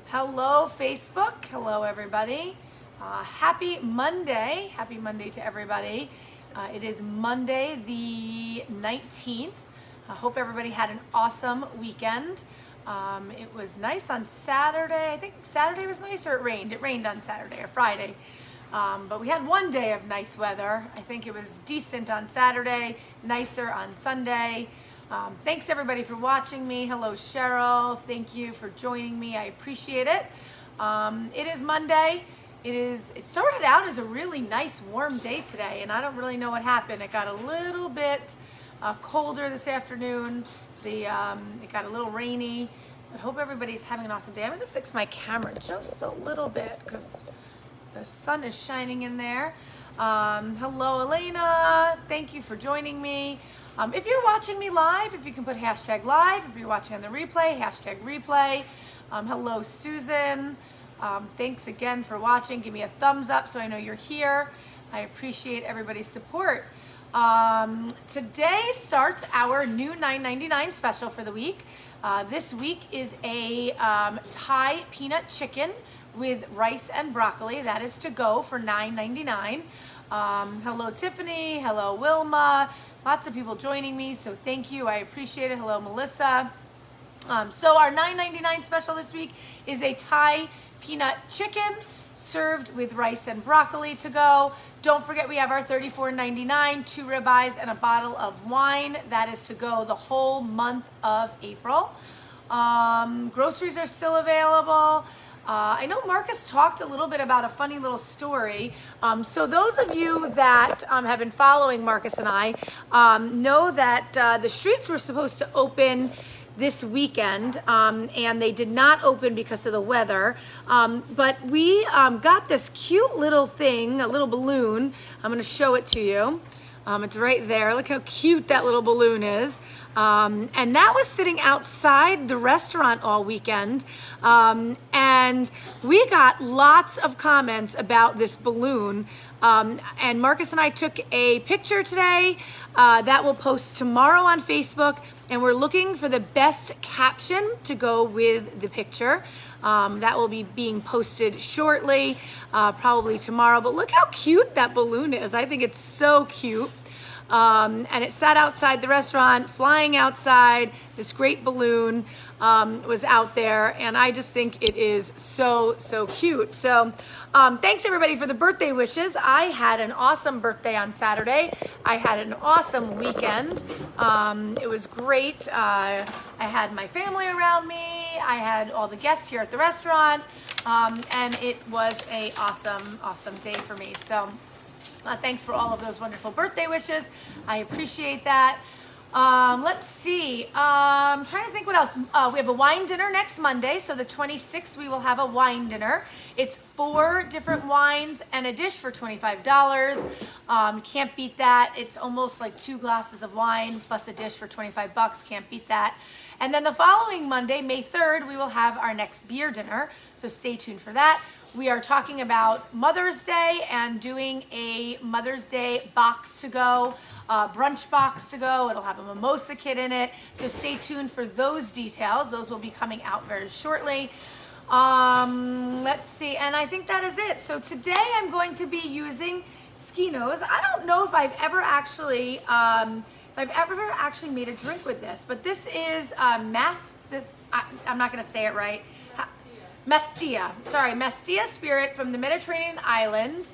Hello, Facebook. Hello, everybody. Happy Monday. Happy Monday to everybody. It is Monday the 19th. I hope everybody had an awesome weekend. It was nice on Saturday. I think Saturday was nice, or it rained. It rained on Saturday or Friday. But we had one day of nice weather. I think it was decent on Saturday, nicer on Sunday. Thanks everybody for watching me. Hello Cheryl, thank you for joining me. I appreciate it. It is Monday. It started out as a really nice warm day today, and I don't really know what happened. It got a little bit colder this afternoon. It got a little rainy, but hope everybody's having an awesome day. I'm gonna fix my camera just a little bit because the sun is shining in there. Hello Elena, thank you for joining me. If you're watching me live, if you can put hashtag live. If you're watching on the replay, hashtag replay. Hello Susan, thanks again for watching. Give me a thumbs up so I know you're here. I appreciate everybody's support. Today starts our new $9.99 special for the week. This week is a Thai peanut chicken with rice and broccoli. That is to go for $9.99. Hello Tiffany, hello Wilma. Lots of people joining me, so thank you. I appreciate it. Hello, Melissa. So our $9.99 special this week is a Thai peanut chicken served with rice and broccoli to go. Don't forget we have our $34.99, 2 ribeyes and a bottle of wine. That is to go the whole month of April. Groceries are still available. I know Marcus talked a little bit about a funny little story. So those of you that have been following Marcus and I know that the streets were supposed to open this weekend, and they did not open because of the weather. But we got this cute little thing, a little balloon. I'm going to show it to you. It's right there. Look how cute that little balloon is. And that was sitting outside the restaurant all weekend. And we got lots of comments about this balloon. And Marcus and I took a picture today that will post tomorrow on Facebook. And we're looking for the best caption to go with the picture. That will be being posted shortly, probably tomorrow. But look how cute that balloon is. I think it's so cute. And it sat outside the restaurant, flying outside. This great balloon was out there, and I just think it is so, so cute. So thanks everybody for the birthday wishes. I had an awesome birthday on Saturday. I had an awesome weekend. It was great. I had my family around me. I had all the guests here at the restaurant, and it was a awesome, awesome day for me. So thanks for all of those wonderful birthday wishes. I appreciate that. Let's see. I'm trying to think what else. We have a wine dinner next Monday. So the 26th, we will have a wine dinner. It's 4 different wines and a dish for $25. Can't beat that. It's almost like 2 glasses of wine plus a dish for $25. Can't beat that. And then the following Monday, May 3rd, we will have our next beer dinner. So stay tuned for that. We are talking about Mother's Day and doing a Mother's Day box to go, brunch box to go. It'll have a mimosa kit in it. So stay tuned for those details. Those will be coming out very shortly. Let's see. And I think that is it. So today I'm going to be using Skinos. I don't know if I've ever actually, made a drink with this, but this is I'm not going to say it right. Mestia spirit from the Mediterranean island.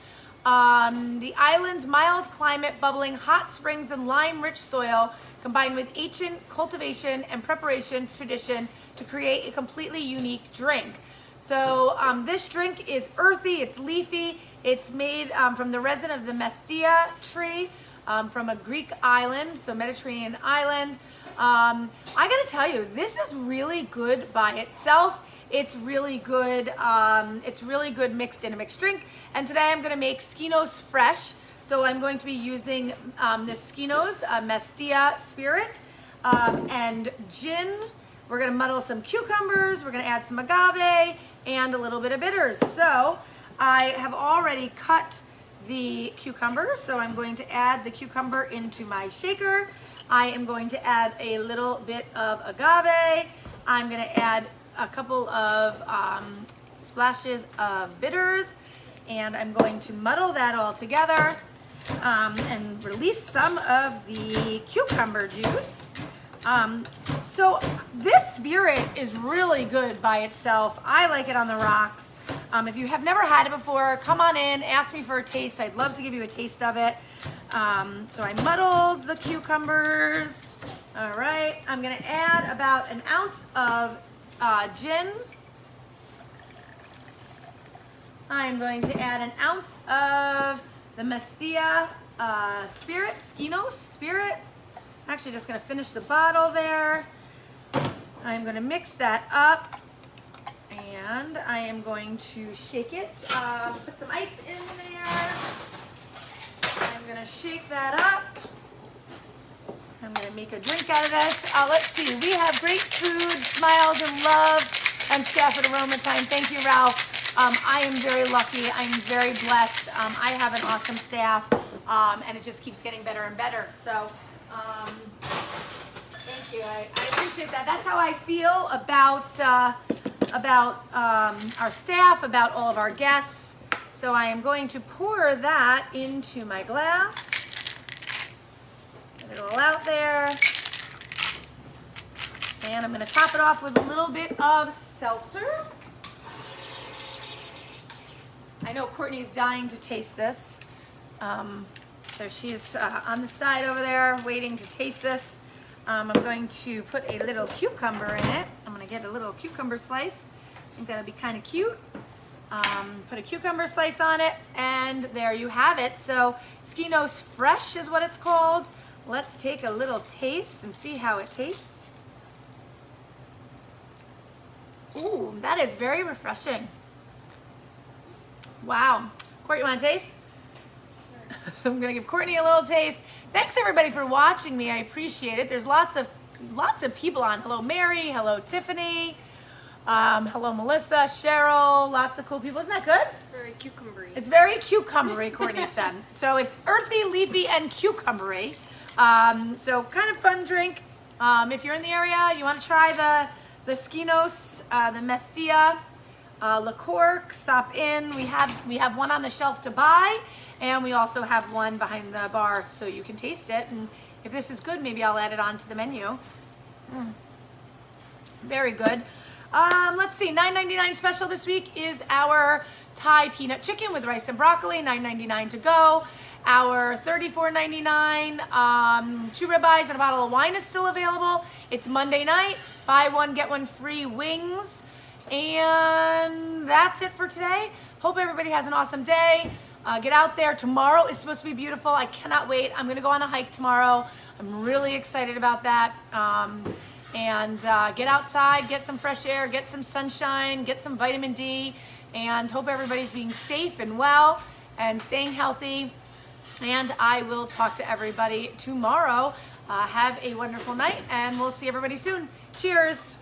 The island's mild climate, bubbling hot springs and lime-rich soil, combined with ancient cultivation and preparation tradition to create a completely unique drink. So this drink is earthy, it's leafy, it's made from the resin of the Mestia tree from a Greek island, so Mediterranean island. I gotta tell you, this is really good by itself. It's really good. It's really good mixed in a mixed drink. And today I'm going to make Skinos fresh. So I'm going to be using this Skinos Mestia spirit and gin. We're going to muddle some cucumbers. We're going to add some agave and a little bit of bitters. So I have already cut the cucumber. So I'm going to add the cucumber into my shaker. I am going to add a little bit of agave. I'm going to add a couple of splashes of bitters, and I'm going to muddle that all together and release some of the cucumber juice. So this spirit is really good by itself. I like it on the rocks. If you have never had it before, come on in, ask me for a taste. I'd love to give you a taste of it. So I muddled the cucumbers. All right, I'm gonna add about an ounce of gin. I'm going to add an ounce of the Messia spirit, Skinos spirit. I'm actually just gonna finish the bottle there. I'm gonna mix that up, and I am going to shake it, put some ice in there. I'm gonna shake that up. I'm gonna make a drink out of this. Let's see, we have great food, smiles and love, and staff at Aroma Thyme. Thank you, Ralph. I am very lucky, I'm very blessed. I have an awesome staff, and it just keeps getting better and better. So, thank you, I appreciate that. That's how I feel about our staff, about all of our guests. So I am going to pour that into my glass. Get it all out there. And I'm gonna top it off with a little bit of seltzer. I know Courtney's dying to taste this. So she's on the side over there waiting to taste this. I'm going to put a little cucumber in it. I'm gonna get a little cucumber slice. I think that'll be kind of cute. Put a cucumber slice on it, and there you have it. So Skinos Fresh is what it's called. Let's take a little taste and see how it tastes. Ooh, that is very refreshing. Wow. Court, you want to taste? Sure. I'm gonna give Courtney a little taste. Thanks everybody for watching me. I appreciate it. There's lots of people on. Hello Mary, hello Tiffany, hello Melissa, Cheryl, lots of cool people. Isn't that good? Very cucumbery. It's very cucumbery, Courtney said. So it's earthy, leafy, and cucumbery. So kind of fun drink. If you're in the area, you want to try the Skinos, the Messia liqueur, stop in. We have one on the shelf to buy, and we also have one behind the bar so you can taste it. And if this is good, maybe I'll add it onto the menu. Very good. Let's see, $9.99 special this week is our Thai peanut chicken with rice and broccoli, $9.99 to go. Our $34.99 2 ribeyes and a bottle of wine is still available. It's Monday night, buy one, get one free wings. And that's it for today. Hope everybody has an awesome day. Get out there. Tomorrow is supposed to be beautiful. I cannot wait. I'm going to go on a hike tomorrow. I'm really excited about that. And get outside, get some fresh air, get some sunshine, get some vitamin D, and hope everybody's being safe and well and staying healthy. And I will talk to everybody tomorrow. Have a wonderful night, and we'll see everybody soon. Cheers.